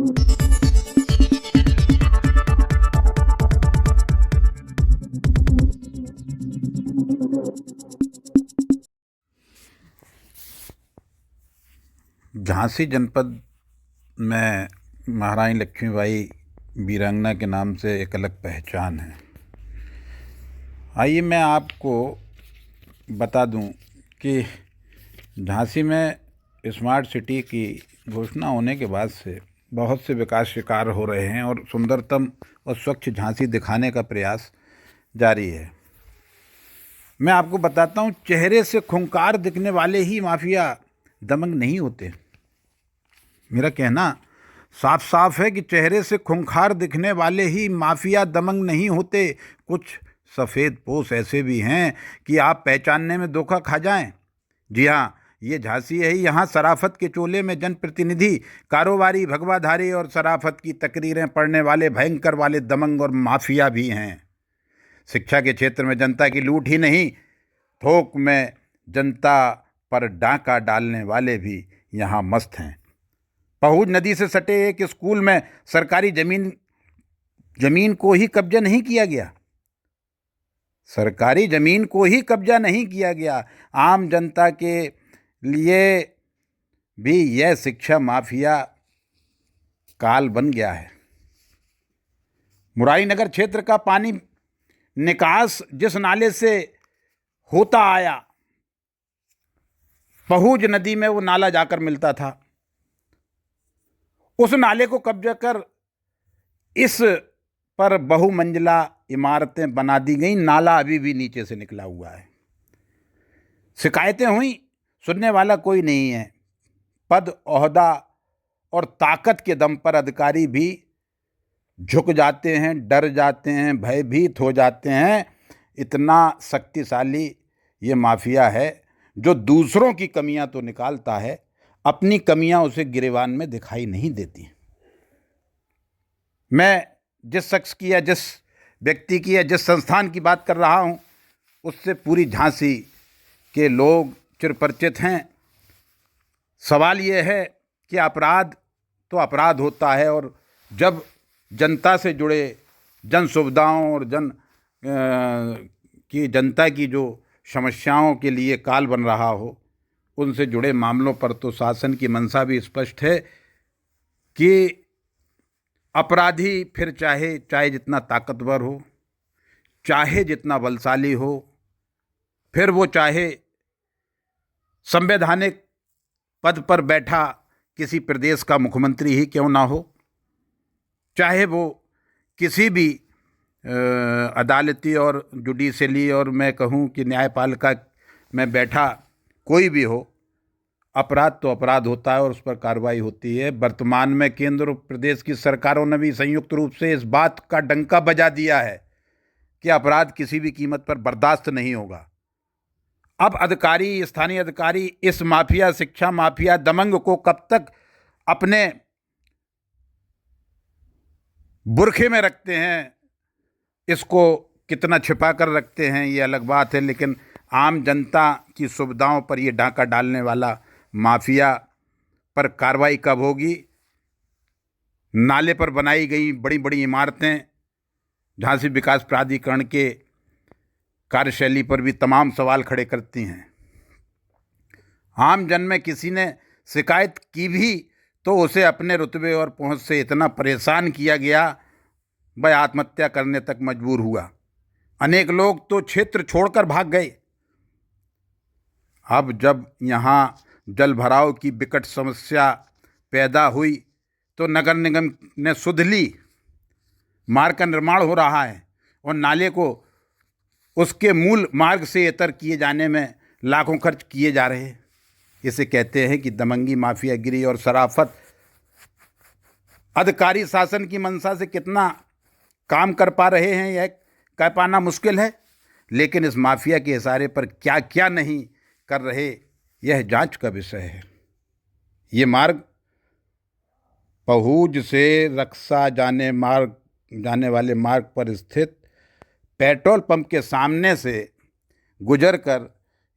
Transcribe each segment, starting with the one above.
झांसी जनपद में महारानी लक्ष्मीबाई वीरांगना के नाम से एक अलग पहचान है। आइए मैं आपको बता दूं कि झांसी में स्मार्ट सिटी की घोषणा होने के बाद से बहुत से विकास शिकार हो रहे हैं और सुंदरतम और स्वच्छ झांसी दिखाने का प्रयास जारी है। मैं आपको बताता हूं, चेहरे से खूंखार दिखने वाले ही माफिया दमंग नहीं होते। मेरा कहना साफ साफ है कि चेहरे से खूंखार दिखने वाले ही माफिया दमंग नहीं होते। कुछ सफ़ेद पोश ऐसे भी हैं कि आप पहचानने में धोखा खा जाएं। जी हाँ, ये झांसी है। यहाँ शराफत के चोले में जनप्रतिनिधि, कारोबारी, भगवाधारी और शराफत की तकरीरें पढ़ने वाले भयंकर वाले दमंग और माफिया भी हैं। शिक्षा के क्षेत्र में जनता की लूट ही नहीं, थोक में जनता पर डाका डालने वाले भी यहाँ मस्त हैं। पहुज नदी से सटे एक स्कूल में सरकारी जमीन को ही कब्जा नहीं किया गया। सरकारी जमीन को ही कब्जा नहीं किया गया। आम जनता के लिए भी यह शिक्षा माफिया काल बन गया है। मुरारी नगर क्षेत्र का पानी निकास जिस नाले से होता आया, पहुज नदी में वो नाला जाकर मिलता था। उस नाले को कब्जा कर इस पर बहुमंजिला इमारतें बना दी गई। नाला अभी भी नीचे से निकला हुआ है। शिकायतें हुई, सुनने वाला कोई नहीं है। पद, ओहदा और ताकत के दम पर अधिकारी भी झुक जाते हैं, डर जाते हैं, भयभीत हो जाते हैं। इतना शक्तिशाली ये माफिया है जो दूसरों की कमियां तो निकालता है, अपनी कमियां उसे गिरेबान में दिखाई नहीं देती। मैं जिस शख्स की या जिस व्यक्ति की या जिस संस्थान की बात कर रहा हूं, उससे पूरी झांसी के लोग चिरपरिचित हैं। सवाल ये है कि अपराध तो अपराध होता है, और जब जनता से जुड़े जन सुविधाओं और जनता की जो समस्याओं के लिए काल बन रहा हो, उनसे जुड़े मामलों पर तो शासन की मंशा भी स्पष्ट है कि अपराधी फिर चाहे जितना ताकतवर हो, चाहे जितना बलशाली हो, फिर वो चाहे संवैधानिक पद पर बैठा किसी प्रदेश का मुख्यमंत्री ही क्यों ना हो, चाहे वो किसी भी अदालती और जुडिशली और मैं कहूँ कि न्यायपालिका में बैठा कोई भी हो, अपराध तो अपराध होता है और उस पर कार्रवाई होती है। वर्तमान में केंद्र और प्रदेश की सरकारों ने भी संयुक्त रूप से इस बात का डंका बजा दिया है कि अपराध किसी भी कीमत पर बर्दाश्त नहीं होगा। अब अधिकारी, स्थानीय अधिकारी इस माफिया, शिक्षा माफिया दमंग को कब तक अपने बुरखे में रखते हैं, इसको कितना छिपा कर रखते हैं, ये अलग बात है। लेकिन आम जनता की सुविधाओं पर ये डाका डालने वाला माफिया पर कार्रवाई कब होगी? नाले पर बनाई गई बड़ी बड़ी इमारतें झांसी विकास प्राधिकरण के कार्यशैली पर भी तमाम सवाल खड़े करती हैं। आम जन में किसी ने शिकायत की भी तो उसे अपने रुतबे और पहुंच से इतना परेशान किया गया, वह आत्महत्या करने तक मजबूर हुआ। अनेक लोग तो क्षेत्र छोड़कर भाग गए। अब जब यहाँ जल भराव की विकट समस्या पैदा हुई तो नगर निगम ने सुध ली, मार्ग का निर्माण हो रहा है और नाले को उसके मूल मार्ग से इतर किए जाने में लाखों खर्च किए जा रहे हैं। इसे कहते हैं कि दमंगी, माफियागिरी और शराफत। अधिकारी शासन की मंशा से कितना काम कर पा रहे हैं यह कह पाना मुश्किल है, लेकिन इस माफिया के इशारे पर क्या क्या नहीं कर रहे, यह जांच का विषय है। ये मार्ग पहुज से रक्सा जाने वाले मार्ग पर स्थित पेट्रोल पंप के सामने से गुजरकर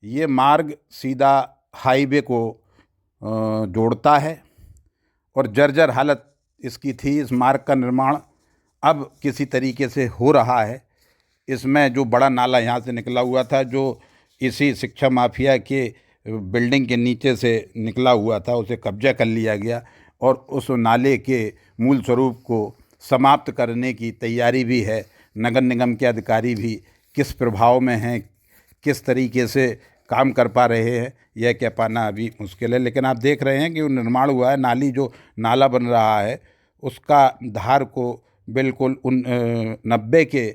ये मार्ग सीधा हाईवे को जोड़ता है और जर्जर हालत इसकी थी। इस मार्ग का निर्माण अब किसी तरीके से हो रहा है। इसमें जो बड़ा नाला यहाँ से निकला हुआ था, जो इसी शिक्षा माफिया के बिल्डिंग के नीचे से निकला हुआ था, उसे कब्जा कर लिया गया और उस नाले के मूल स्वरूप को समाप्त करने की तैयारी भी है। नगर निगम के अधिकारी भी किस प्रभाव में हैं, किस तरीके से काम कर पा रहे हैं, यह कह पाना अभी मुश्किल है। लेकिन आप देख रहे हैं कि वो निर्माण हुआ है। जो नाला बन रहा है उसका धार को बिल्कुल 90 के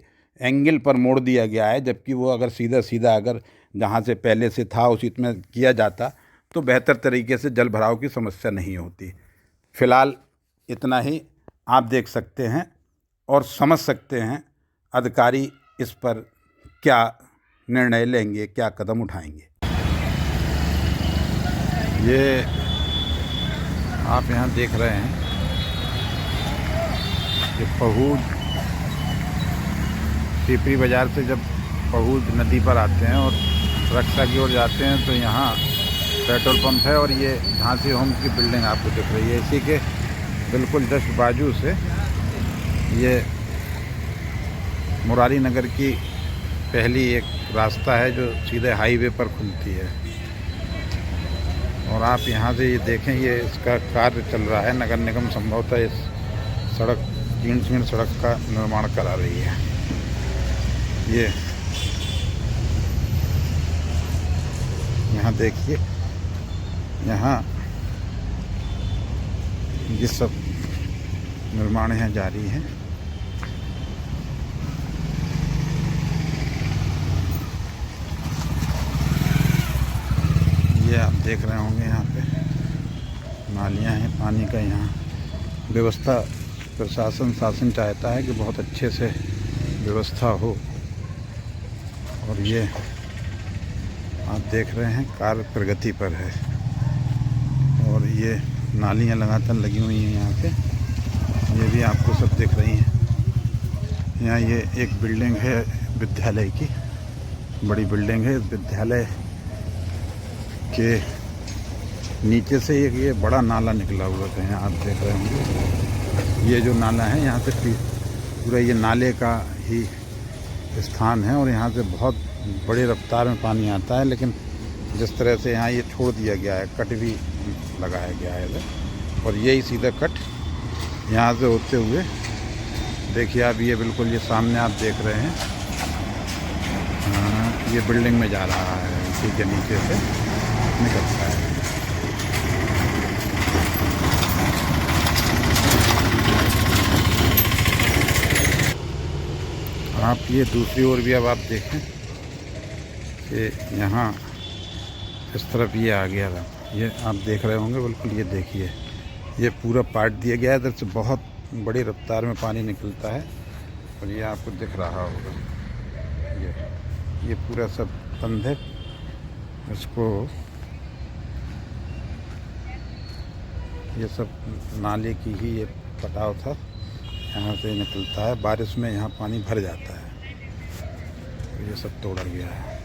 एंगल पर मोड़ दिया गया है, जबकि वो अगर सीधा सीधा अगर जहाँ से पहले से था उसी में किया जाता तो बेहतर तरीके से जल भराव की समस्या नहीं होती। फ़िलहाल इतना ही आप देख सकते हैं और समझ सकते हैं अधिकारी इस पर क्या निर्णय लेंगे, क्या कदम उठाएंगे। ये आप यहाँ देख रहे हैं कि पहूज पिपरी बाज़ार से जब पहूज नदी पर आते हैं और रक्षा की ओर जाते हैं तो यहाँ पेट्रोल पंप है और ये झांसी होम्स की बिल्डिंग आपको दिख रही है। इसी के बिल्कुल जस्ट बाजू से ये मुरारी नगर की पहली एक रास्ता है जो सीधे हाईवे पर खुलती है। और आप यहाँ से ये देखें, ये इसका कार्य चल रहा है। नगर निगम संभवतः इस सड़क ग्रीन सड़क का निर्माण करा रही है। ये यहाँ देखिए, यहाँ ये सब निर्माण यहाँ जारी है। ये आप देख रहे होंगे यहाँ पे नालियाँ हैं, पानी का यहाँ व्यवस्था शासन चाहता है कि बहुत अच्छे से व्यवस्था हो। और ये आप देख रहे हैं कार्य प्रगति पर है और ये नालियाँ लगातार लगी हुई हैं यहाँ पे। ये भी आपको सब दिख रही हैं। यहाँ ये एक बिल्डिंग है विद्यालय की, बड़ी बिल्डिंग है। विद्यालय के नीचे से एक ये बड़ा नाला निकला हुआ था, यहाँ आप देख रहे होंगे। ये जो नाला है यहाँ से पूरा ये नाले का ही स्थान है और यहाँ से बहुत बड़ी रफ्तार में पानी आता है। लेकिन जिस तरह से यहाँ ये छोड़ दिया गया है, कट भी लगाया गया है इधर, और यही सीधा कट यहाँ से होते हुए देखिए आप, ये बिल्कुल ये सामने आप देख रहे हैं, ये बिल्डिंग में जा रहा है, इसी के नीचे से निकलता है। आप ये दूसरी ओर भी अब आप देखें कि यहाँ इस तरफ ये आ गया था, ये आप देख रहे होंगे बिल्कुल। ये देखिए, ये पूरा पार्ट दिया गया है, इधर से बहुत बड़ी रफ्तार में पानी निकलता है और ये आपको दिख रहा होगा। ये पूरा सब बंद है, इसको ये सब नाले की ही ये कटाव था, यहाँ से निकलता है। बारिश में यहाँ पानी भर जाता है, ये सब तोड़ा गया है।